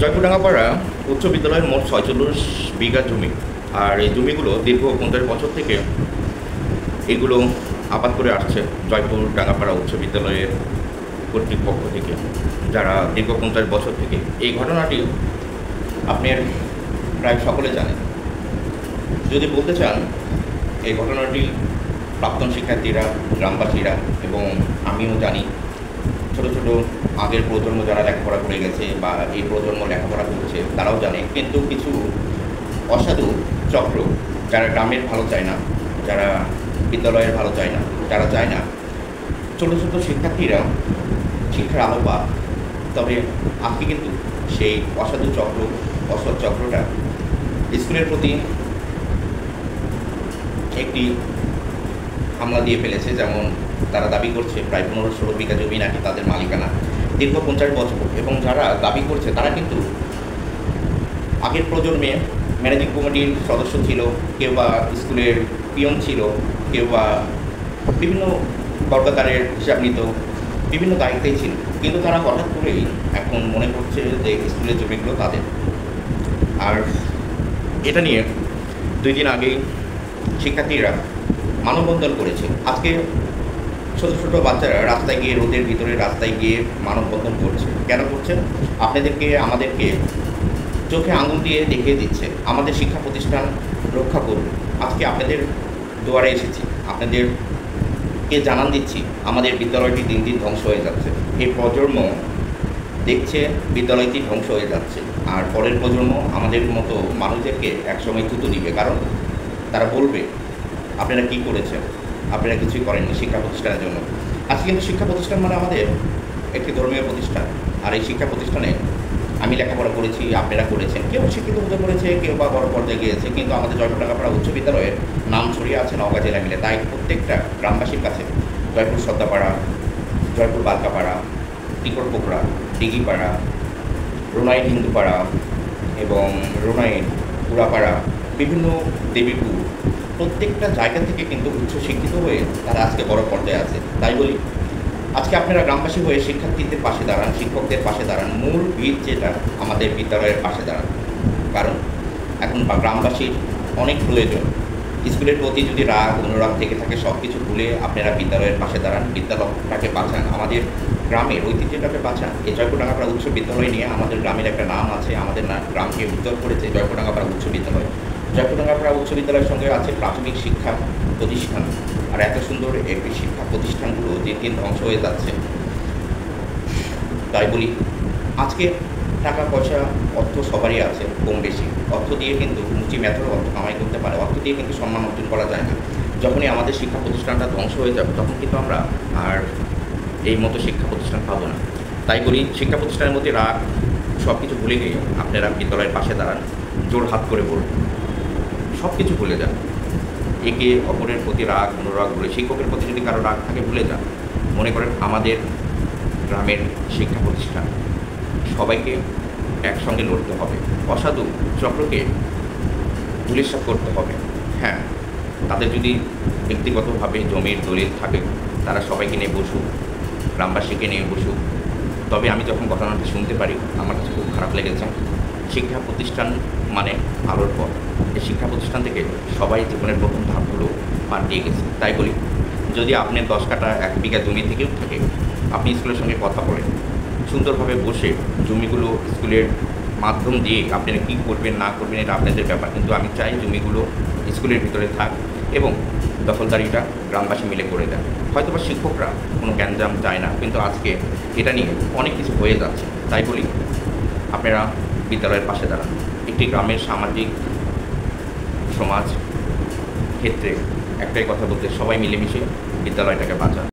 জয়পুরডাঙ্গাপাড়া উচ্চ বিদ্যালয়ের মোট ৪৬ বিঘা জমি। আর এই জমিগুলো দীর্ঘ ৫০ বছর থেকে এগুলো আবাদ করে আসছে জয়পুরডাঙ্গাপাড়া উচ্চ বিদ্যালয়ের কর্তৃপক্ষ থেকে, যারা দীর্ঘ ৫০ বছর থেকে। এই ঘটনাটি আপনার প্রায় সকলে জানেন। যদি বলতে চান, এই ঘটনাটি প্রাক্তন শিক্ষার্থীরা, গ্রামবাসীরা এবং আমিও জানি। ছোটো ছোটো আগের প্রজন্ম যারা লেখাপড়া করে গেছে বা এই প্রজন্ম লেখাপড়া করছে তারাও জানে। কিন্তু কিছু অসাধু চক্র, যারা গ্রামের ভালো চায় না, যারা বিদ্যালয়ের ভালো চায় না, যারা চায় না ছোটো ছোটো শিক্ষার্থীরা শিক্ষার আলো পাক, তবে আজকে কিন্তু সেই অসাধু চক্র, অসৎ চক্রটা স্কুলের প্রতি একটি হামলা দিয়ে ফেলেছে। যেমন তারা দাবি করছে প্রায় ১৫-১৬ বিঘা জমি নাকি তাদের মালিকানা দীর্ঘ ৫০ বছর। এবং যারা দাবি করছে তারা কিন্তু আগের প্রজন্মে ম্যানেজিং কমিটির সদস্য ছিল, কেউ বা স্কুলের পিয়ন ছিল, কেউ বা বিভিন্ন বর্গাকারের হিসাব নিত, বিভিন্ন দায়িত্বেই ছিল। কিন্তু তারা হঠাৎ করেই এখন মনে করছে যে স্কুলের জমিগুলো তাদের। আর এটা নিয়ে ২ দিন আগেই শিক্ষার্থীরা মানববন্ধন করেছে। আজকে ছোটো ছোটো বাচ্চারা রাস্তায় গিয়ে, রোদের ভিতরে রাস্তায় গিয়ে মানববন্ধন করছে। কেন করছে? আপনাদেরকে, আমাদেরকে চোখে আঙুল দিয়ে দেখিয়ে দিচ্ছে আমাদের শিক্ষা প্রতিষ্ঠান রক্ষা করুন। আজকে আপনাদের দুয়ারে এসেছি, আপনাদেরকে জানান দিচ্ছি আমাদের বিদ্যালয়টি দিন দিন ধ্বংস হয়ে যাচ্ছে। এই প্রজন্ম দেখছে বিদ্যালয়টি ধ্বংস হয়ে যাচ্ছে, আর পরের প্রজন্ম আমাদের মতো মানুষদেরকে একসময় থুতু দিবে। কারণ তারা বলবে আপনারা কী করেছেন, আপনারা কিছুই করেননি শিক্ষা প্রতিষ্ঠানের জন্য। আজকে কিন্তু শিক্ষা প্রতিষ্ঠান মানে আমাদের একটি ধর্মীয় প্রতিষ্ঠান। আর এই শিক্ষা প্রতিষ্ঠানে আমি লেখাপড়া করেছি, আপনারা করেছেন, কেউ শিক্ষিত হতে করেছে, কেউ বা বড় পর্যায়ে গিয়েছে, কিন্তু আমাদের জয়পুরডাঙ্গাপাড়া উচ্চ বিদ্যালয়ের নাম ছড়িয়ে আছে নওগাঁ জেলা মিলে। তাই প্রত্যেকটা গ্রামবাসীর কাছে জয়পুর সদ্দাপাড়া, জয়পুর বালকাপাড়া, টিকরপোকড়া, ডিগিপাড়া, রোনাইন হিন্দুপাড়া এবং রোনাইন পুরাপাড়া, বিভিন্ন দেবীপুর, প্রত্যেকটা জায়গা থেকে কিন্তু উচ্চশিক্ষিত হয়ে তারা আজকে বড় পর্যায়ে আছে। তাই বলি, আজকে আপনারা গ্রামবাসী হয়ে শিক্ষার্থীদের পাশে দাঁড়ান, শিক্ষকদের পাশে দাঁড়ান। মূল ভিত যেটা আমাদের বিদ্যালয়ের পাশে দাঁড়ান। কারণ এখন গ্রামবাসীর অনেক প্রয়োজন। স্কুলের প্রতি যদি রাগ, অনুরাগ থেকে থাকে, সব কিছু ভুলে আপনারা বিদ্যালয়ের পাশে দাঁড়ান, বিদ্যালয়টাকে বাঁচান, আমাদের গ্রামের ঐতিহ্যটাকে বাঁচান। এই জয়পুরডাঙ্গাপাড়া উচ্চ বিদ্যালয় নিয়ে আমাদের গ্রামের একটা নাম আছে, আমাদের গ্রামকে উজ্জ্বল করেছে জয়পুরডাঙ্গাপাড়া উচ্চ বিদ্যালয়। জয়পুরডাঙ্গাপাড়া উচ্চ বিদ্যালয়ের সঙ্গে আছে প্রাথমিক শিক্ষা প্রতিষ্ঠান। আর এত সুন্দর একটি শিক্ষা প্রতিষ্ঠানগুলো দিন দিন ধ্বংস হয়ে যাচ্ছে। তাই বলি, আজকে টাকা পয়সা, অর্থ সবারই আছে কম বেশি। অর্থ দিয়ে কিন্তু মুচি মেথরও অর্থ কামাই করতে পারে, অর্থ দিয়ে কিন্তু সম্মান অর্জন করা যায় না। যখনই আমাদের শিক্ষা প্রতিষ্ঠানটা ধ্বংস হয়ে যাবে, তখন কিন্তু আমরা আর এই মতো শিক্ষা প্রতিষ্ঠান পাবো না। তাই বলি, শিক্ষা প্রতিষ্ঠানের মধ্যে রাগ সব কিছু ভুলে গিয়ে আপনারা বিদ্যালয়ের পাশে দাঁড়ান, জোর হাত করে বলুন, সব কিছু ভুলে যান। একে অপরের প্রতি রাগ, অনুরাগ ভুলে, শিক্ষকের প্রতি যদি কারো রাগ থাকে ভুলে যান। মনে করেন আমাদের গ্রামের শিক্ষা প্রতিষ্ঠান, সবাইকে একসঙ্গে লড়তে হবে, অসাধু চক্রকে ধূলিসাৎ করতে হবে। হ্যাঁ, তাদের যদি ব্যক্তিগতভাবে জমির দলিল থাকে, তারা সবাইকে নিয়ে বসুক, গ্রামবাসীকে নিয়ে বসুক। তবে আমি যখন ঘটনাটি শুনতে পারি, আমার কাছে খুব খারাপ লেগেছে। শিক্ষা প্রতিষ্ঠান মানে আলোর পথ। এই শিক্ষা প্রতিষ্ঠান থেকে সবাই জীবনের প্রথম ধাপগুলো পার দিয়ে গেছে। তাই বলি, যদি আপনার 10 কাঠা 1 বিঘা জমি থেকেও থাকে, আপনি স্কুলের সঙ্গে কথা বলেন, সুন্দরভাবে বসে জমিগুলো স্কুলের মাধ্যম দিয়ে আপনারা কী করবেন না করবেন এটা আপনাদের ব্যাপার। কিন্তু আমি চাই জমিগুলো স্কুলের ভিতরে থাক এবং দখলদারিটা গ্রামবাসী মিলে করে দেন। হয়তো বা শিক্ষকরা কোনো গ্যাঞ্জাম চায় না, কিন্তু আজকে এটা নিয়ে অনেক কিছু হয়ে যাচ্ছে। তাই বলি, আপনারা বিদ্যালয়ের পাশে দাঁড়ান। একটি গ্রামের সামাজিক সমাজ ক্ষেত্রে একটাই কথা বলতে, সবাই মিলেমিশে বিদ্যালয়টাকে বাঁচান।